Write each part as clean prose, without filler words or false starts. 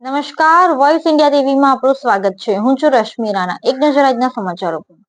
નમસ્કાર, voice India ટીવીમાં આપણું સ્વાગત છે. હું છું રશ્મિ રાણા. એક નજર આજના સમાચારો પર.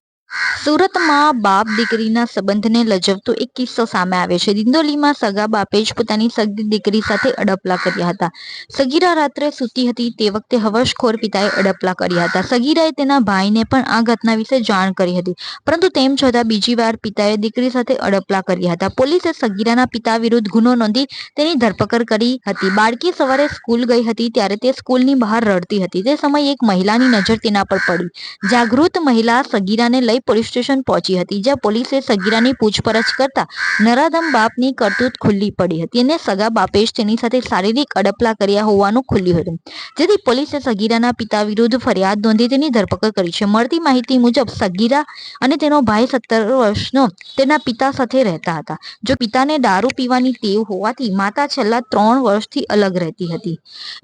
સુરતમાં બાપ દીકરીના સંબંધને લજવતો એક કિસ્સો સામે આવ્યો છે. દિંડોલીમાં સગા બાપે જ પોતાની સગી દીકરી સાથે અડપલા કર્યા હતા. સગીરા રાત્રે સૂતી હતી તે વખતે હવસખોર પિતાએ અડપલા કર્યા હતા. સગીરાએ તેના ભાઈને પણ આ ઘટના વિશે જાણ કરી હતી, પરંતુ તેમ છતાં બીજી વાર પિતાએ દીકરી સાથે અડપલા કર્યા હતા. પોલીસે સગીરાના પિતા વિરુદ્ધ ગુનો નોંધી તેની ધરપકડ કરી હતી. બાળકી સવારે સ્કૂલ ગઈ હતી ત્યારે તે સ્કૂલની બહાર રડતી હતી. તે સમયે એક મહિલાની નજર તેના પર પડી. જાગૃત મહિલા સગીરાને લઈ પોલીસ સ્ટેશન પહોંચી હતી, જ્યાં પોલીસે સગીરાની પૂછપરછ કરતા નરાધમ બાપની કરતૂત ખુલ્લી પડી હતી અને સગા બાપે જ તેની સાથે શારીરિક અડપલા કર્યા હોવાનું ખુલ્યું હતું, જેથી પોલીસે સગીરાના પિતા વિરુદ્ધ ફરિયાદ નોંધી તેની ધરપકડ કરી છે. મળતી માહિતી મુજબ સગીરા અને તેનો ભાઈ 17 વર્ષનો તેના પિતા સાથે રહેતા હતા. જો પિતાને દારૂ પીવાની ટેવ હોવાથી માતા છેલ્લા 3 વર્ષથી અલગ રહેતી હતી.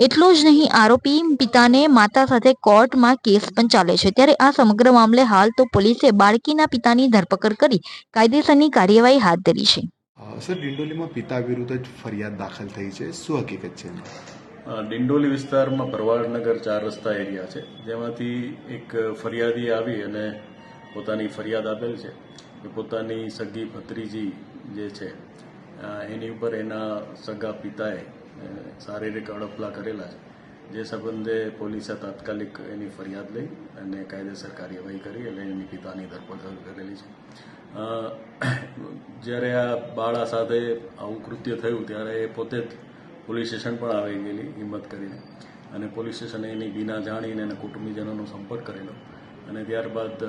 એટલું જ નહીં, આરોપી પિતાને માતા સાથે કોર્ટમાં કેસ પણ ચાલે છે. ત્યારે આ સમગ્ર મામલે હાલ તો પોલીસે બાળકીના પિતાની ધરપકડ કરી કાયદેસરની કાર્યવાહી હાથ ધરી છે. સર, ડિંડોલીમાં પિતા વિરુદ્ધ જ ફરિયાદ દાખલ થઈ છે, શું હકીકત છે? ડિંડોલી વિસ્તારમાં ભરવાડનગર 4 રસ્તા એરિયા છે, જેમાંથી એક ફરિયાદી આવી અને પોતાની ફરિયાદ આપેલ છે કે પોતાની સગી ભત્રીજી જે છે એની ઉપર એના સગા પિતાએ શારીરિક અડપલા કરેલા છે. જે સંબંધે પોલીસે તાત્કાલિક એની ફરિયાદ લઈ અને કાયદેસર કાર્યવાહી કરી અને એની પિતાની ધરપકડ કરેલી છે. જ્યારે આ બાળા સાથે આવું કૃત્ય થયું ત્યારે એ પોતે જ પોલીસ સ્ટેશન પણ આવી ગયેલી હિંમત કરીને, અને પોલીસ સ્ટેશને એની બીના જાણીને એના કુટુંબીજનોનો સંપર્ક કરેલો અને ત્યારબાદ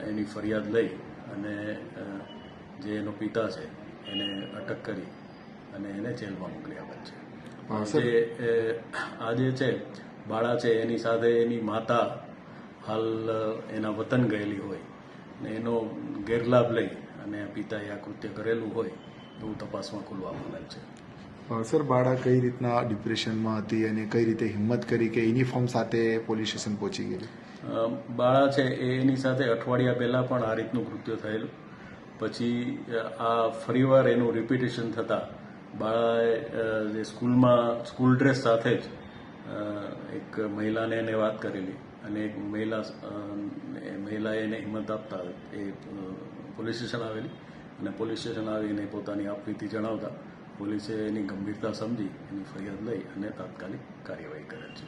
એની ફરિયાદ લઈ અને જે એનો પિતા છે એને અટક કરી અને એને જેલમાં મોકલી આપેલ છે. આ જે છે બાળા છે એની સાથે એની માતા હાલ એના વતન ગયેલી હોય ને એનો ગેરલાભ લઈ અને પિતાએ આ કૃત્ય કરેલું હોય એવું તપાસમાં ખુલવા પામેલ છે. સર, બાળા કઈ રીતના ડિપ્રેશનમાં હતી અને કઈ રીતે હિંમત કરી કે યુનિફોર્મ સાથે પોલીસ સ્ટેશન પહોંચી ગયેલી? બાળા છે એની સાથે અઠવાડિયા પહેલાં પણ આ રીતનું કૃત્ય થયેલું. પછી આ ફરીવાર એનું રિપીટેશન થતાં બાળાએ જે સ્કૂલ ડ્રેસ સાથે જ એક મહિલાને એને વાત કરેલી અને એક મહિલાએ એને હિંમત આપતા એ પોલીસ સ્ટેશન આવેલી અને પોલીસ સ્ટેશન આવીને પોતાની આપવીતી જણાવતા પોલીસે એની ગંભીરતા સમજી એની ફરિયાદ લઈ અને તાત્કાલિક કાર્યવાહી કરેલ છે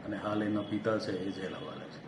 અને હાલ એના પિતા છે એ જેલ હવાલે છે.